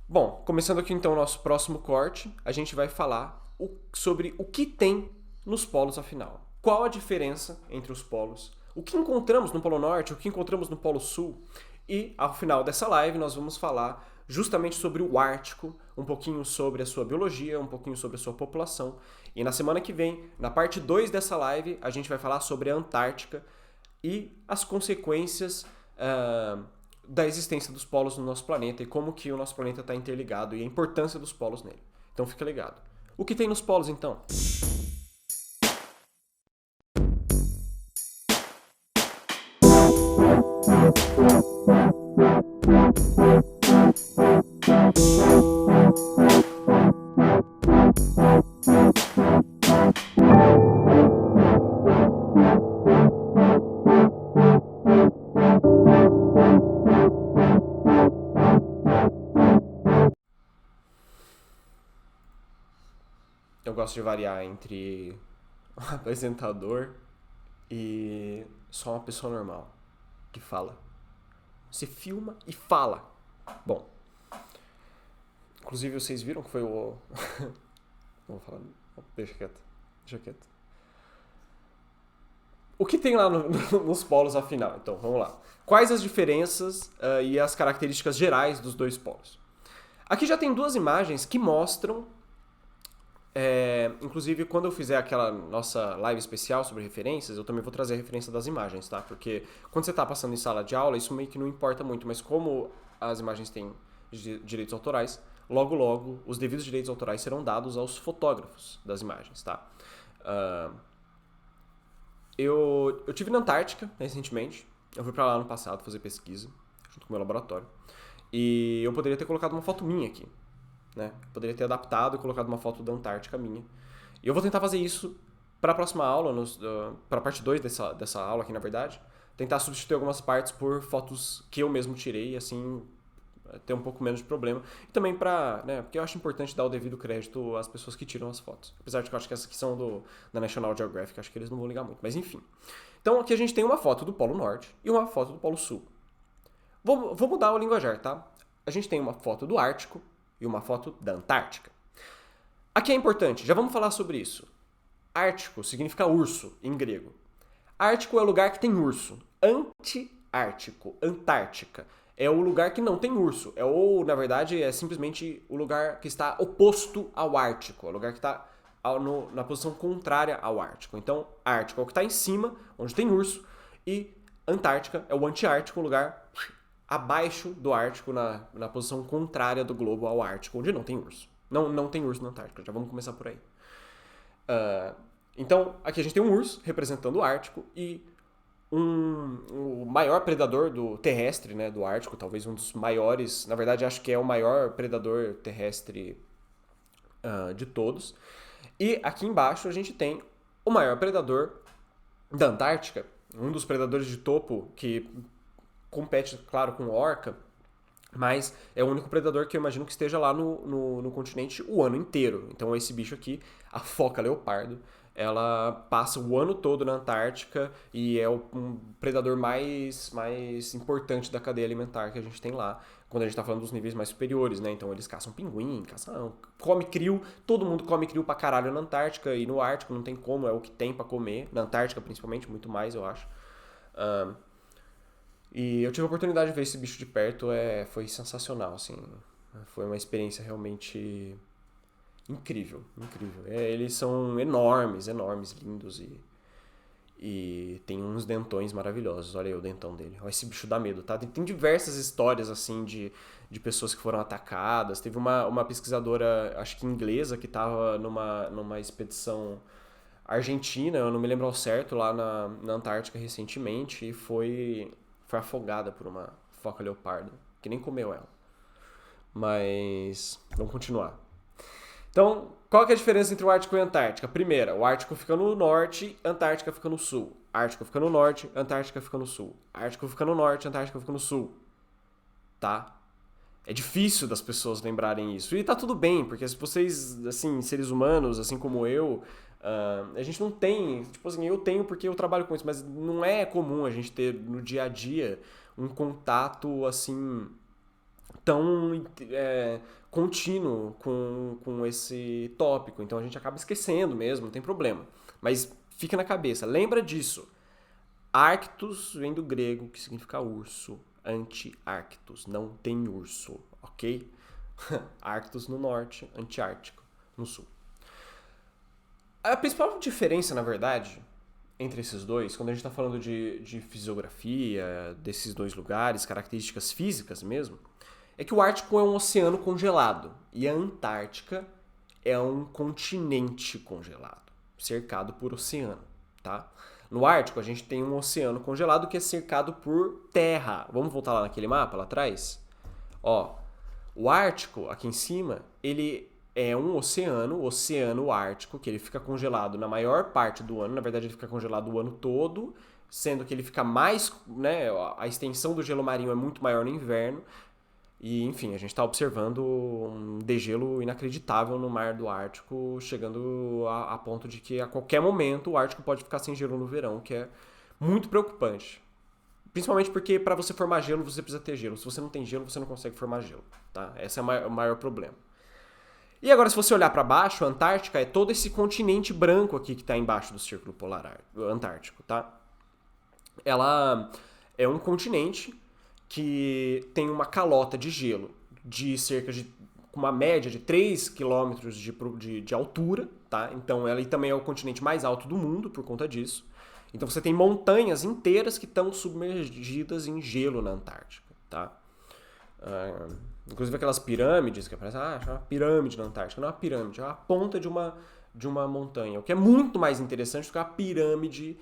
Bom, começando aqui então o nosso próximo corte, a gente vai falar sobre o que tem nos polos afinal. Qual a diferença entre os polos? O que encontramos no Polo Norte, o que encontramos no Polo Sul? E ao final dessa live nós vamos falar justamente sobre o Ártico, um pouquinho sobre a sua biologia, um pouquinho sobre a sua população. E na semana que vem, na parte 2 dessa live, a gente vai falar sobre a Antártica e as consequências da existência dos polos no nosso planeta e como que o nosso planeta está interligado e a importância dos polos nele. Então fica ligado. O que tem nos polos então? Eu gosto de variar entre um apresentador e só uma pessoa normal que fala. Você filma e fala. Bom, inclusive vocês viram que foi o. Não vou falar. Deixa quieto. Deixa quieto. O que tem lá nos polos afinal? Então, vamos lá. Quais as diferenças e as características gerais dos dois polos? Aqui já tem duas imagens que mostram. Inclusive, quando eu fizer aquela nossa live especial sobre referências, eu também vou trazer a referência das imagens, tá? Porque quando você está passando em sala de aula, isso meio que não importa muito, mas como as imagens têm direitos autorais, logo logo os devidos direitos autorais serão dados aos fotógrafos das imagens, tá? Uh, eu tive na Antártica recentemente, eu fui pra lá no passado fazer pesquisa, junto com o meu laboratório, e eu poderia ter colocado uma foto minha aqui, né? Poderia ter adaptado e colocado uma foto da Antártica minha. E eu vou tentar fazer isso para a próxima aula, para a parte 2 dessa aula aqui, na verdade. Tentar substituir algumas partes por fotos que eu mesmo tirei, e assim ter um pouco menos de problema. E também para, né, porque eu acho importante dar o devido crédito às pessoas que tiram as fotos. Apesar de que eu acho que essas aqui são da National Geographic, acho que eles não vão ligar muito, mas enfim. Então aqui a gente tem uma foto do Polo Norte e uma foto do Polo Sul. Vou mudar o linguajar, tá? A gente tem uma foto do Ártico e uma foto da Antártica. Aqui é importante, já vamos falar sobre isso. Ártico significa urso em grego. Ártico é o lugar que tem urso. Antiártico, Antártica, é o lugar que não tem urso. Na verdade, é simplesmente o lugar que está oposto ao Ártico. É o lugar que está na posição contrária ao Ártico. Então, Ártico é o que está em cima, onde tem urso, e Antártica é o antiártico, o lugar abaixo do Ártico, na posição contrária do globo ao Ártico, onde não tem urso. Não tem urso na Antártica, já vamos começar por aí. Então, aqui a gente tem um urso representando o Ártico e o maior predador do terrestre, né, do Ártico, talvez um dos maiores, na verdade acho que é o maior predador terrestre de todos. E aqui embaixo a gente tem o maior predador da Antártica, um dos predadores de topo que compete, claro, com orca, mas é o único predador que eu imagino que esteja lá no continente o ano inteiro. Então esse bicho aqui, a foca leopardo, ela passa o ano todo na Antártica e é um predador mais importante da cadeia alimentar que a gente tem lá, quando a gente está falando dos níveis mais superiores, né? Então eles caçam pinguim, come krill, todo mundo come krill pra caralho na Antártica e no Ártico não tem como, é o que tem para comer, na Antártica principalmente, muito mais eu acho. E eu tive a oportunidade de ver esse bicho de perto, foi sensacional, assim. Foi uma experiência realmente incrível, incrível. Eles são enormes, enormes, lindos e tem uns dentões maravilhosos. Olha aí o dentão dele. Olha, esse bicho dá medo, tá? Tem diversas histórias, assim, de pessoas que foram atacadas. Teve uma pesquisadora, acho que inglesa, que estava numa expedição argentina, eu não me lembro ao certo, lá na Antártica recentemente, e foi afogada por uma foca leopardo, que nem comeu ela. Mas vamos continuar. Então, qual que é a diferença entre o Ártico e a Antártica? Primeira, o Ártico fica no norte, a Antártica fica no sul. Ártico fica no norte, a Antártica fica no sul. Ártico fica no norte, a Antártica fica no sul. Tá? É difícil das pessoas lembrarem isso. E tá tudo bem, porque se vocês, assim, seres humanos, assim como eu, a gente não tem. Tipo assim, eu tenho porque eu trabalho com isso, mas não é comum a gente ter no dia a dia um contato, assim, tão contínuo com esse tópico. Então a gente acaba esquecendo mesmo, não tem problema. Mas fica na cabeça, lembra disso. Arctos vem do grego, que significa urso. Anti-Arctos, não tem urso, ok? Arctos no norte, Antiártico no sul. A principal diferença, na verdade, entre esses dois, quando a gente está falando de fisiografia, desses dois lugares, características físicas mesmo, é que o Ártico é um oceano congelado e a Antártica é um continente congelado, cercado por oceano, tá? No Ártico, a gente tem um oceano congelado que é cercado por terra. Vamos voltar lá naquele mapa, lá atrás? Ó, o Ártico, aqui em cima, ele é um oceano, o Oceano Ártico, que ele fica congelado na maior parte do ano. Na verdade, ele fica congelado o ano todo, sendo que ele fica mais, né, a extensão do gelo marinho é muito maior no inverno. E, enfim, a gente está observando um degelo inacreditável no mar do Ártico, chegando a ponto de que a qualquer momento o Ártico pode ficar sem gelo no verão, que é muito preocupante. Principalmente porque para você formar gelo, você precisa ter gelo. Se você não tem gelo, você não consegue formar gelo, tá? Esse é o maior problema. E agora, se você olhar para baixo, a Antártica é todo esse continente branco aqui que está embaixo do Círculo Polar Antártico, tá? Ela é um continente que tem uma calota de gelo de cerca de uma média de 3 quilômetros de altura, tá? Então ela também é o continente mais alto do mundo por conta disso. Então você tem montanhas inteiras que estão submergidas em gelo na Antártica, tá? Inclusive aquelas pirâmides que aparecem, é uma pirâmide na Antártica. Não é uma pirâmide, é uma ponta de uma montanha, o que é muito mais interessante do que a pirâmide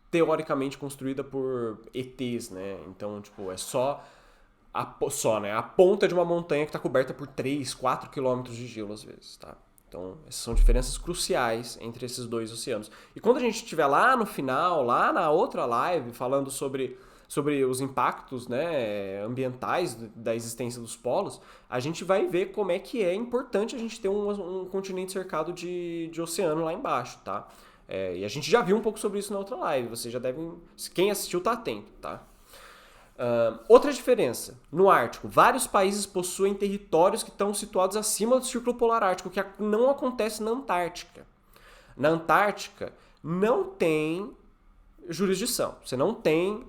teoricamente construída por ETs, né? Então, tipo, é só né? A ponta de uma montanha que está coberta por 3, 4 quilômetros de gelo às vezes, tá? Então, essas são diferenças cruciais entre esses dois oceanos. E quando a gente estiver lá no final, lá na outra live, falando sobre os impactos, né, ambientais da existência dos polos, a gente vai ver como é que é importante a gente ter um continente cercado de oceano lá embaixo, tá? E a gente já viu um pouco sobre isso na outra live, vocês já devem... Quem assistiu tá atento, tá? Outra diferença, no Ártico, vários países possuem territórios que estão situados acima do Círculo Polar Ártico, que não acontece na Antártica. Na Antártica não tem jurisdição, você não tem...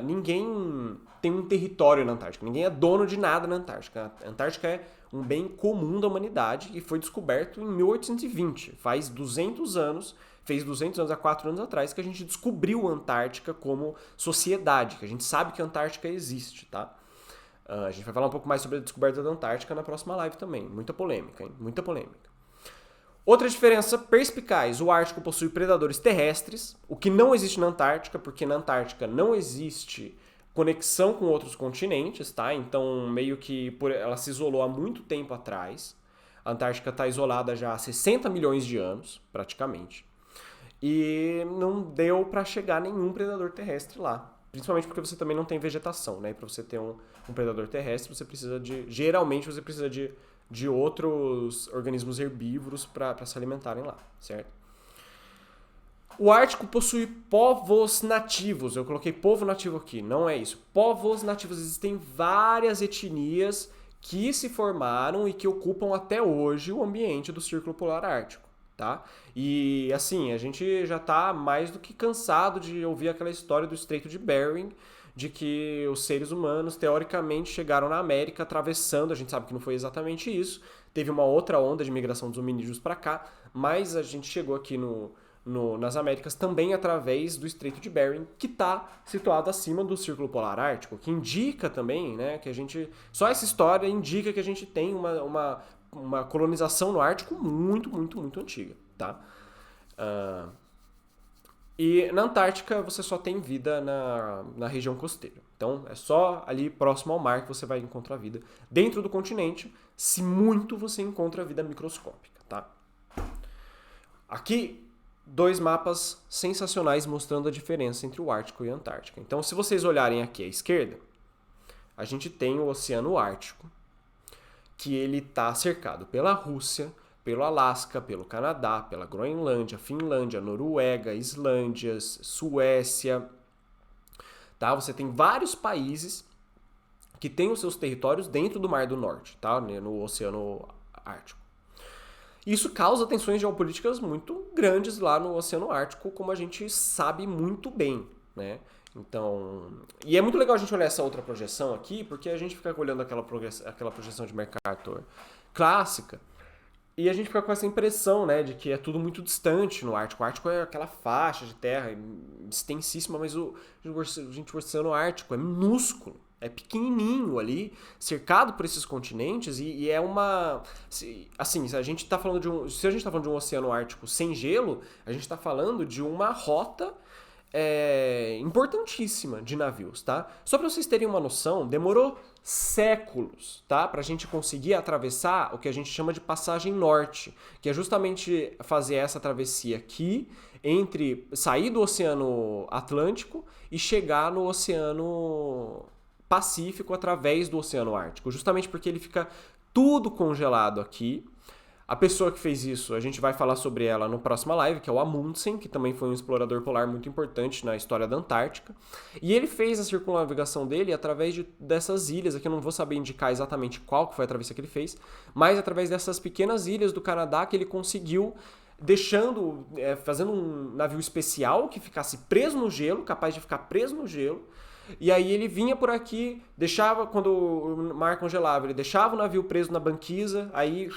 ninguém tem um território na Antártica, ninguém é dono de nada na Antártica. A Antártica é um bem comum da humanidade e foi descoberto em 1820, faz 200 anos... Fez 200 anos, há 4 anos atrás, que a gente descobriu a Antártica como sociedade, que a gente sabe que a Antártica existe, tá? A gente vai falar um pouco mais sobre a descoberta da Antártica na próxima live também. Muita polêmica, hein? Muita polêmica. Outra diferença perspicaz, o Ártico possui predadores terrestres, o que não existe na Antártica, porque na Antártica não existe conexão com outros continentes, tá? Então, meio que ela se isolou há muito tempo atrás. A Antártica está isolada já há 60 milhões de anos, praticamente. E não deu para chegar nenhum predador terrestre lá. Principalmente porque você também não tem vegetação, né? Para você ter um predador terrestre, você precisa geralmente você precisa de outros organismos herbívoros para se alimentarem lá, certo? O Ártico possui povos nativos. Eu coloquei povo nativo aqui, não é isso. Povos nativos. Existem várias etnias que se formaram e que ocupam até hoje o ambiente do Círculo Polar Ártico. Tá? E assim, a gente já está mais do que cansado de ouvir aquela história do Estreito de Bering, de que os seres humanos teoricamente chegaram na América atravessando, a gente sabe que não foi exatamente isso, teve uma outra onda de migração dos hominídeos para cá, mas a gente chegou aqui nas Américas também através do Estreito de Bering, que está situado acima do Círculo Polar Ártico, que indica também, né, que a gente... Só essa história indica que a gente tem uma colonização no Ártico muito, muito, muito antiga, tá? E na Antártica você só tem vida na região costeira. Então é só ali próximo ao mar que você vai encontrar vida. Dentro do continente, se muito, você encontra vida microscópica, tá? Aqui, 2 mapas sensacionais mostrando a diferença entre o Ártico e a Antártica. Então, se vocês olharem aqui à esquerda, a gente tem o Oceano Ártico, que ele está cercado pela Rússia, pelo Alasca, pelo Canadá, pela Groenlândia, Finlândia, Noruega, Islândia, Suécia. Tá? Você tem vários países que tem os seus territórios dentro do Mar do Norte, tá? No Oceano Ártico. Isso causa tensões geopolíticas muito grandes lá no Oceano Ártico, como a gente sabe muito bem, né? Então, e é muito legal a gente olhar essa outra projeção aqui, porque a gente fica olhando aquela projeção de Mercator clássica, e a gente fica com essa impressão, né, de que é tudo muito distante no Ártico. O Ártico é aquela faixa de terra extensíssima, mas o Oceano Ártico é minúsculo. É pequenininho ali, cercado por esses continentes, e é uma... Assim, se a gente está falando de um oceano ártico sem gelo, a gente está falando de uma rota importantíssima de navios, tá? Só para vocês terem uma noção, demorou séculos, tá? Para a gente conseguir atravessar o que a gente chama de passagem norte, que é justamente fazer essa travessia aqui, entre sair do Oceano Atlântico e chegar no Oceano Pacífico através do Oceano Ártico, justamente porque ele fica tudo congelado aqui. A pessoa que fez isso, a gente vai falar sobre ela no próxima live, que é o Amundsen, que também foi um explorador polar muito importante na história da Antártica. E ele fez a circunnavegação dele através dessas ilhas, aqui eu não vou saber indicar exatamente qual que foi a travessia que ele fez, mas através dessas pequenas ilhas do Canadá que ele conseguiu, fazendo um navio especial que ficasse preso no gelo, capaz de ficar preso no gelo. E aí ele vinha por aqui, deixava, quando o mar congelava, ele deixava o navio preso na banquisa, aí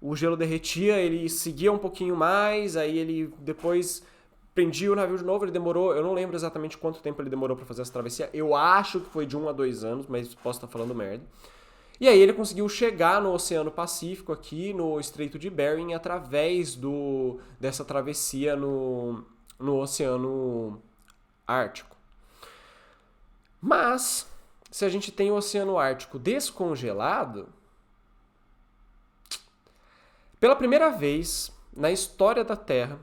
o gelo derretia, ele seguia um pouquinho mais, aí ele depois prendia o navio de novo, ele demorou, eu não lembro exatamente quanto tempo ele demorou para fazer essa travessia, eu acho que foi de 1 a 2 anos, mas posso estar falando merda. E aí ele conseguiu chegar no Oceano Pacífico aqui, no Estreito de Bering, através dessa travessia no Oceano Ártico. Mas, se a gente tem o Oceano Ártico descongelado, pela primeira vez na história da Terra,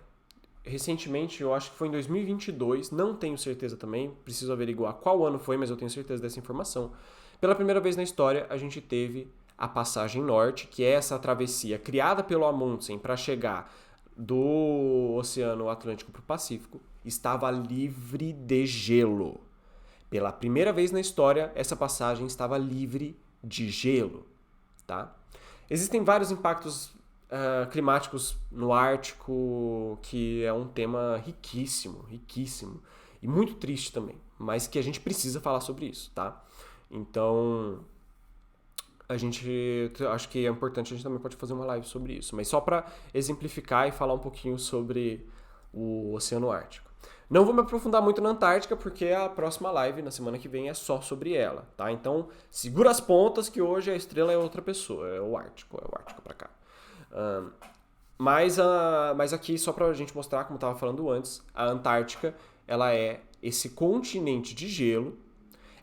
recentemente, eu acho que foi em 2022, não tenho certeza também, preciso averiguar qual ano foi, mas eu tenho certeza dessa informação. Pela primeira vez na história, a gente teve a passagem norte, que é essa travessia criada pelo Amundsen para chegar do Oceano Atlântico para o Pacífico, estava livre de gelo. Pela primeira vez na história, essa passagem estava livre de gelo, tá? Existem vários impactos climáticos no Ártico, que é um tema riquíssimo, riquíssimo, e muito triste também, mas que a gente precisa falar sobre isso, tá? Então, acho que é importante, a gente também pode fazer uma live sobre isso, mas só para exemplificar e falar um pouquinho sobre o Oceano Ártico. Não vou me aprofundar muito na Antártica, porque a próxima live, na semana que vem, é só sobre ela, tá? Então, segura as pontas, que hoje a estrela é outra pessoa, é o Ártico pra cá. Mas aqui, só pra gente mostrar, como eu tava falando antes, a Antártica, ela é esse continente de gelo,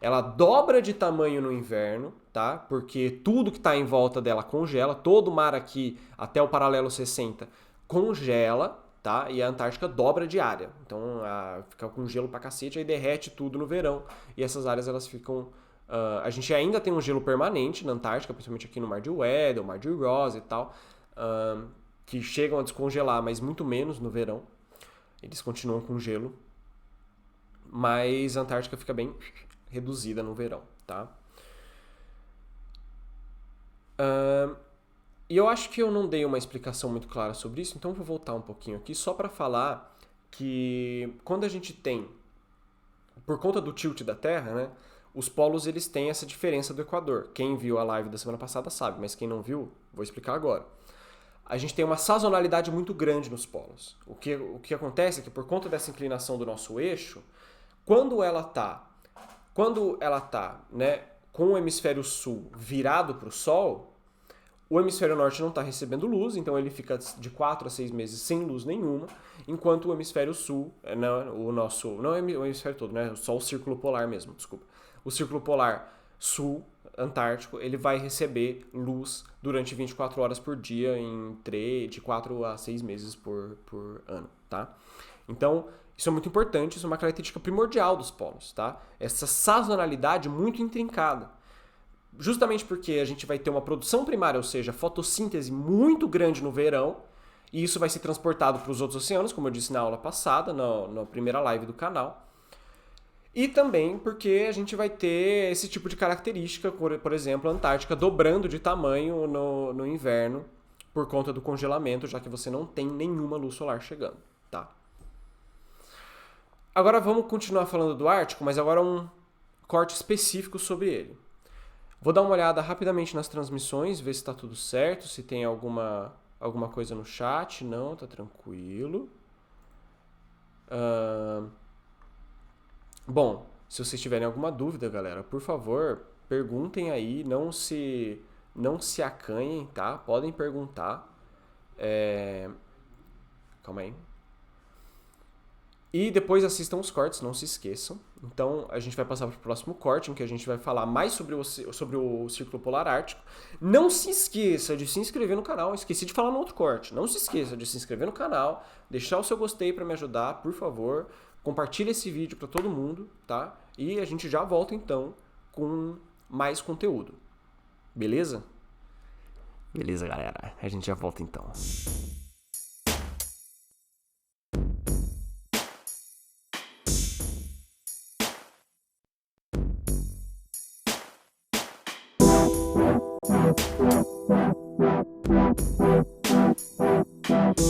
ela dobra de tamanho no inverno, tá? Porque tudo que tá em volta dela congela, todo o mar aqui, até o paralelo 60, congela, tá? E a Antártica dobra de área. Então, fica com gelo pra cacete, aí derrete tudo no verão. E essas áreas, elas ficam... a gente ainda tem um gelo permanente na Antártica, principalmente aqui no Mar de Weddell, Mar de Ross e tal, que chegam a descongelar, mas muito menos no verão. Eles continuam com gelo. Mas a Antártica fica bem reduzida no verão, tá? E eu acho que eu não dei uma explicação muito clara sobre isso, então vou voltar um pouquinho aqui só para falar que quando a gente tem, por conta do tilt da Terra, né, os polos eles têm essa diferença do Equador. Quem viu a live da semana passada sabe, mas quem não viu, vou explicar agora. A gente tem uma sazonalidade muito grande nos polos. O que acontece é que por conta dessa inclinação do nosso eixo, quando ela tá, né, com o hemisfério sul virado para o Sol, o hemisfério norte não está recebendo luz, então ele fica de 4 a 6 meses sem luz nenhuma, enquanto o hemisfério sul, não é o hemisfério todo, né? Só o círculo polar mesmo, desculpa. O círculo polar sul, antártico, ele vai receber luz durante 24 horas por dia, de 4 a 6 meses por ano, tá? Então, isso é muito importante, isso é uma característica primordial dos polos, tá? Essa sazonalidade muito intrincada. Justamente porque a gente vai ter uma produção primária, ou seja, fotossíntese muito grande no verão, e isso vai ser transportado para os outros oceanos, como eu disse na aula passada, na primeira live do canal. E também porque a gente vai ter esse tipo de característica, por exemplo, a Antártica dobrando de tamanho no inverno por conta do congelamento, já que você não tem nenhuma luz solar chegando, tá? Agora vamos continuar falando do Ártico, mas agora um corte específico sobre ele. Vou dar uma olhada rapidamente nas transmissões, ver se está tudo certo, se tem alguma coisa no chat. Não, tá tranquilo. Bom, se vocês tiverem alguma dúvida, galera, por favor, perguntem aí, não se acanhem, tá? Podem perguntar. Calma aí. E depois assistam os cortes, não se esqueçam. Então a gente vai passar para o próximo corte, em que a gente vai falar mais sobre o Círculo Polar Ártico. Não se esqueça de se inscrever no canal. Esqueci de falar no outro corte. Não se esqueça de se inscrever no canal, deixar o seu gostei para me ajudar, por favor. Compartilhe esse vídeo para todo mundo, tá? E a gente já volta então com mais conteúdo. Beleza? Beleza, galera. A gente já volta então.